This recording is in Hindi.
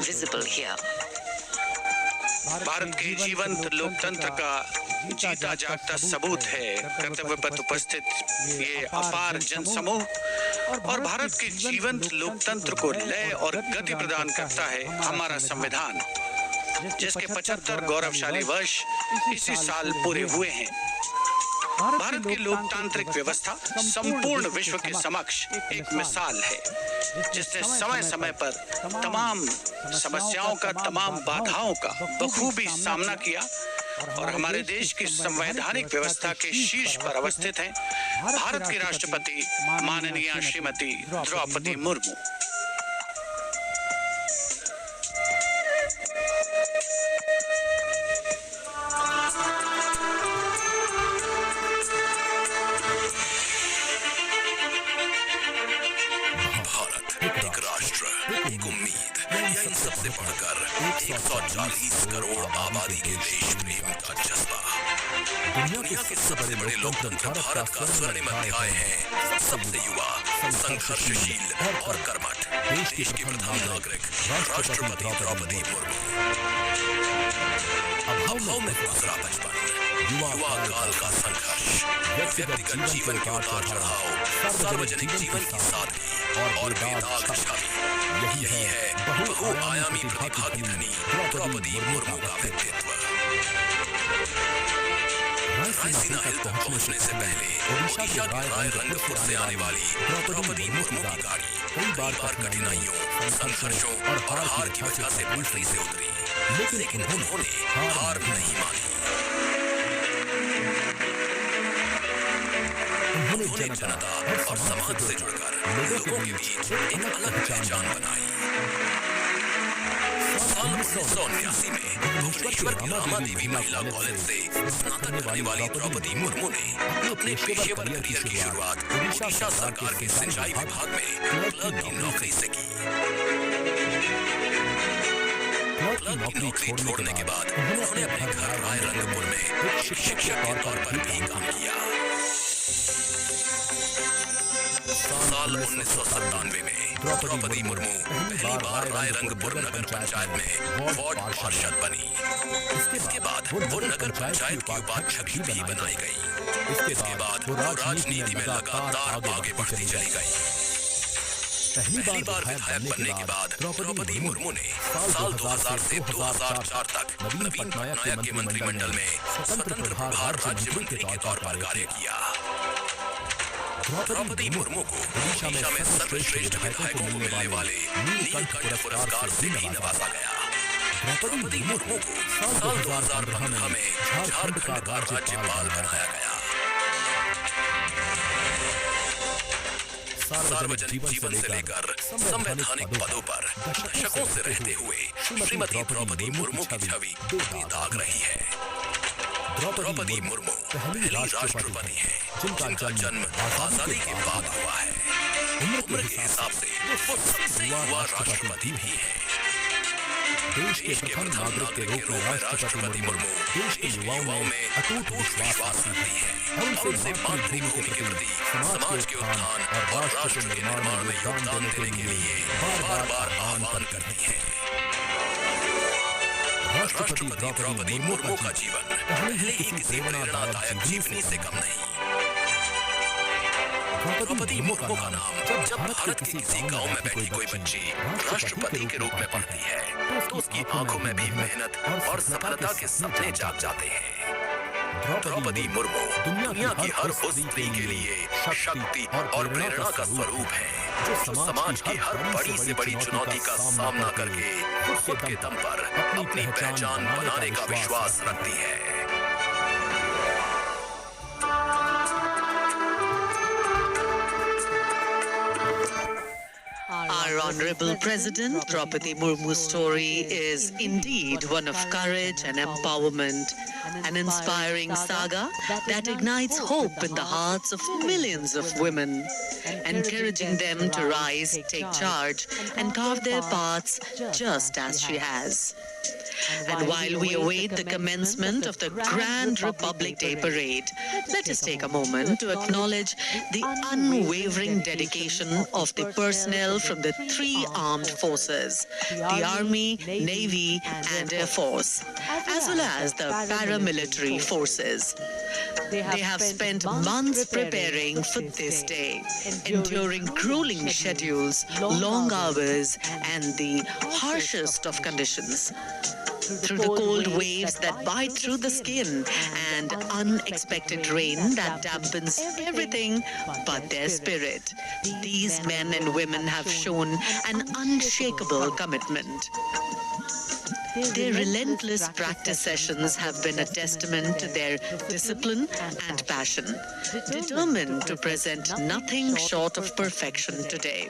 visible here. भारत के जीवंत लोकतंत्र का जीता जागता सबूत है कर्तव्य पथ उपस्थित ये अपार जनसमूह, और भारत के जीवंत लोकतंत्र को लय और गति प्रदान करता है हमारा संविधान, जिसके 75 गौरवशाली वर्ष इसी साल पूरे हुए हैं। भारत की लोकतांत्रिक व्यवस्था संपूर्ण विश्व के समक्ष एक मिसाल है, जिसने समय समय पर तमाम समस्याओं का, तमाम बाधाओं का बखूबी सामना किया, और हमारे देश की संवैधानिक व्यवस्था के शीर्ष पर अवस्थित हैं भारत की राष्ट्रपति माननीय श्रीमती द्रौपदी मुर्मू। सबसे बढ़कर 140 करोड़ आबादी के देश प्रेम का जज्बा। दुनिया के सबसे बड़े लोकतंत्र भारत का स्वर्णिम अध्याय है। सबसे युवा, संघर्षशील और कर्मठ देश के प्रथम नागरिक राष्ट्रपति द्रौपदी मुर्मू। अभाव में दूसरा बचपन, युवा काल का संघर्ष, व्यक्तिगत जीवन के उतार चढ़ाव, सार्वजनिक जीवन की सादगी और बेदाग छवि, यही है बहुआयामी प्रतिभा की धनी द्रौपदी मुर्मू का व्यक्तित्व। रायसीना हिल तक पहुंचने से पहले ओडिशा के रायरंगपुर से आने वाली द्रौपदी मुर्मू की गाड़ी कई बार कठिनाइयों, संघर्षों और हार की वजह से पटरी से उतरी, लेकिन उन्होंने हार नहीं मानी। उन्होंने जनता और समाज से जुड़कर लोगों के बीच एक अलग पहचान बनाई। साल 1989 में भुवनेश्वर की रामा देवी महिला कॉलेज से स्नातक करने वाली द्रौपदी मुर्मू ने अपने पेशेवर करियर की शुरुआत ओडिशा सरकार के सिंचाई विभाग में क्लर्क की नौकरी से की। क्लर्क की नौकरी छोड़ने के बाद उन्होंने अपने घर रायरंगपुर में शिक्षक के तौर पर भी काम किया। साल 1997 में द्रौपदी मुर्मू पहली बार रायरंगपुर नगर पंचायत में वार्ड पार्षद बनी। इसके बाद वो नगर पंचायत की उपाध्यक्ष भी बनाई गई। इसके बाद वो राजनीति में लगातार आगे बढ़ती चली गई। पहली बार विधायक बनने के बाद द्रौपदी मुर्मू ने साल 2000 से 2004 तक नवीन पटनायक के मंत्रिमंडल में स्वतंत्र प्रभार राज्य मंत्री के तौर पर कार्य किया। द्रौपदी मुर्मू को ओडिशा में सर्वश्रेष्ठ विधायकों को मिलने वाले नीलकंठ पुरस्कार से भी नवाजा गया। द्रौपदी मुर्मू को साल 2015 में झारखंड का राज्यपाल बनाया गया। सार्वजनिक जीवन से लेकर संवैधानिक पदों पर दशकों से रहते हुए श्रीमती द्रौपदी मुर्मू की छवि बेदाग रही है। द्रौपदी मुर्मू पहली राष्ट्रपति हैं जिनका जन्म आजादी के बाद हुआ है। उम्र के हिसाब से वो सबसे युवा राष्ट्रपति भी हैं। देश के प्रथम नागरिक के रूप में राष्ट्रपति मुर्मू देश के युवाओं में अटूट विश्वास रखती है और उनसे मातृभूमि के प्रति समाज के उत्थान और राष्ट्र के निर्माण में योगदान देने के लिए बार-बार आह्वान करती है। राष्ट्रपति द्रौपदी मुर्मू का जीवन पहले ही किसी प्रेरणादायक जीवनी से कम नहीं। द्रौपदी मुर्मू का नाम जब भारत के किसी गांव में बैठी कोई बच्ची राष्ट्रपति के रूप में पढ़ती है तो उसकी आंखों में भी मेहनत और सफलता के सपने जाग जाते हैं। द्रौपदी मुर्मू दुनिया की हर उस स्त्री के लिए शक्ति और प्रेरणा का स्वरूप है जो समाज की हर बड़ी से बड़ी चुनौती का सामना करके खुद के दम पर अपनी पहचान बनाने का विश्वास रखती है। Our Honorable President Draupadi Murmu's story is indeed one of courage and empowerment, an inspiring saga that ignites hope in the hearts of millions of women, encouraging them to rise, take charge, and carve their paths just as she has. And while we await the commencement of the Grand Republic Day Parade, let us take a moment to acknowledge the unwavering dedication of the personnel from the with three armed forces: the Army, Navy, and Air Force, as well as the paramilitary forces. They have spent months preparing for this day, enduring grueling schedules, long hours, and the harshest of conditions. Through the cold waves that bite through the skin and unexpected rain that dampens everything but their spirit, these men and women have shown an unshakable commitment. Their relentless practice sessions have been a testament to their discipline and passion, determined to present nothing short of perfection today.